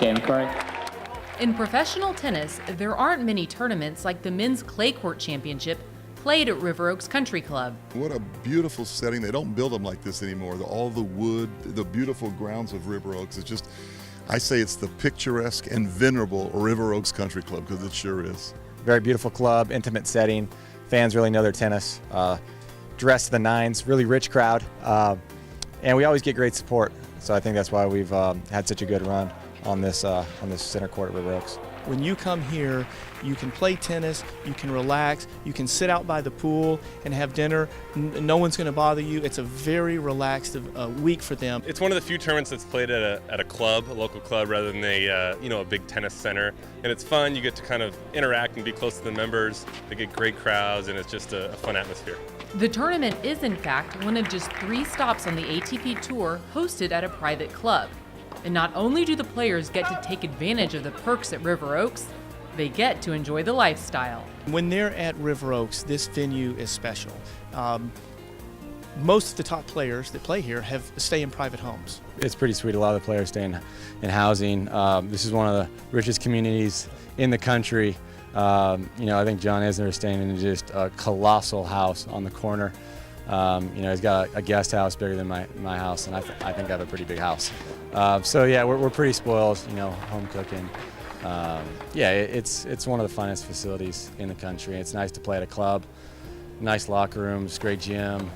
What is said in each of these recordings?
Game 3. In professional tennis, there aren't many tournaments like the Men's Clay Court Championship played at River Oaks Country Club. What a beautiful setting. They don't build them like this anymore. All the wood, the beautiful grounds of River Oaks. It's just, I say it's the picturesque and venerable River Oaks Country Club, because it sure is. Very beautiful club, intimate setting. Fans really know their tennis. Dressed to the nines, really rich crowd. And we always get great support. So I think that's why we've had such a good run on this center court at River Oaks. When you come here, you can play tennis, you can relax, you can sit out by the pool and have dinner. No one's going to bother you. It's a very relaxed week for them. It's one of the few tournaments that's played at a club, a local club, rather than a big tennis center. And it's fun. You get to kind of interact and be close to the members. They get great crowds, and it's just a fun atmosphere. The tournament is, in fact, one of just 3 stops on the ATP Tour hosted at a private club. And not only do the players get to take advantage of the perks at River Oaks, they get to enjoy the lifestyle. When they're at River Oaks, this venue is special. Most of the top players that play here stay in private homes. It's pretty sweet. A lot of the players stay in housing. This is one of the richest communities in the country. I think John Isner is staying in just a colossal house on the corner. He's got a guest house bigger than my house, and I think I have a pretty big house. So yeah, we're pretty spoiled. Home cooking. It's one of the finest facilities in the country. It's nice to play at a club. Nice locker rooms, great gym.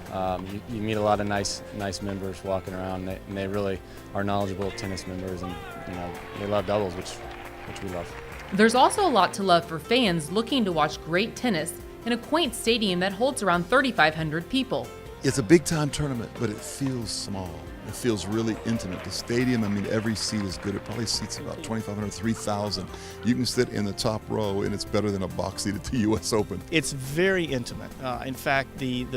You meet a lot of nice members walking around, and they really are knowledgeable tennis members, and they love doubles, which we love. There's also a lot to love for fans looking to watch great tennis in a quaint stadium that holds around 3,500 people. It's a big-time tournament, but it feels small. It feels really intimate. The stadium, every seat is good. It probably seats about 2,500, 3,000. You can sit in the top row, and it's better than a box seat at the U.S. Open. It's very intimate. In fact, the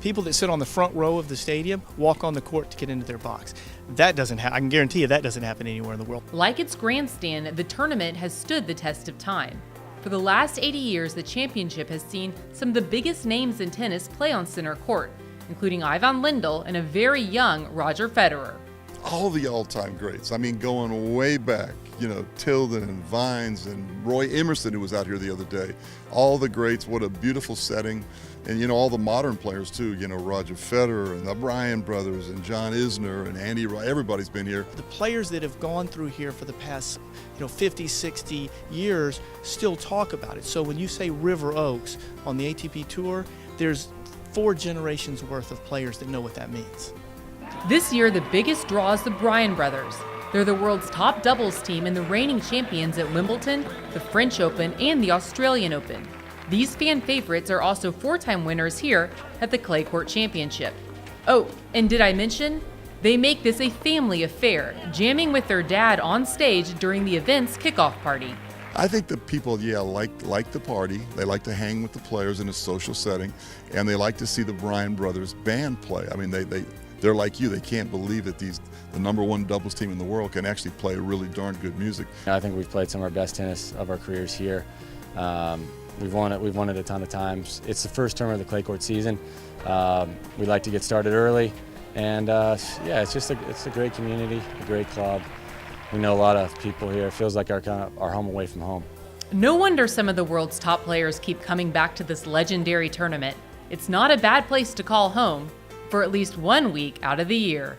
people that sit on the front row of the stadium walk on the court to get into their box. That doesn't happen. I can guarantee you that doesn't happen anywhere in the world. Like its grandstand, the tournament has stood the test of time. For the last 80 years, the championship has seen some of the biggest names in tennis play on center court, including Ivan Lendl and a very young Roger Federer. All the all-time greats. Going way back, Tilden and Vines and Roy Emerson, who was out here the other day. All the greats, what a beautiful setting. And, all the modern players, too. Roger Federer and the Bryan brothers and John Isner and Andy Wright. Everybody's been here. The players that have gone through here for the past 50, 60 years still talk about it. So when you say River Oaks on the ATP Tour, there's 4 generations worth of players that know what that means. This year, the biggest draw is the Bryan brothers. They're the world's top doubles team and the reigning champions at Wimbledon, the French Open, and the Australian Open. These fan favorites are also 4-time winners here at the Clay Court Championship. Oh, and did I mention? They make this a family affair, jamming with their dad on stage during the event's kickoff party. I think the people, like the party. They like to hang with the players in a social setting, and they like to see the Bryan brothers band play. They're like you. They can't believe that the number 1 doubles team in the world can actually play really darn good music. I think we've played some of our best tennis of our careers here. We've won it a ton of times. It's the first tournament of the clay court season. We like to get started early, and it's a great community, a great club. We know a lot of people here. It feels like our home away from home. No wonder some of the world's top players keep coming back to this legendary tournament. It's not a bad place to call home for at least 1 week out of the year.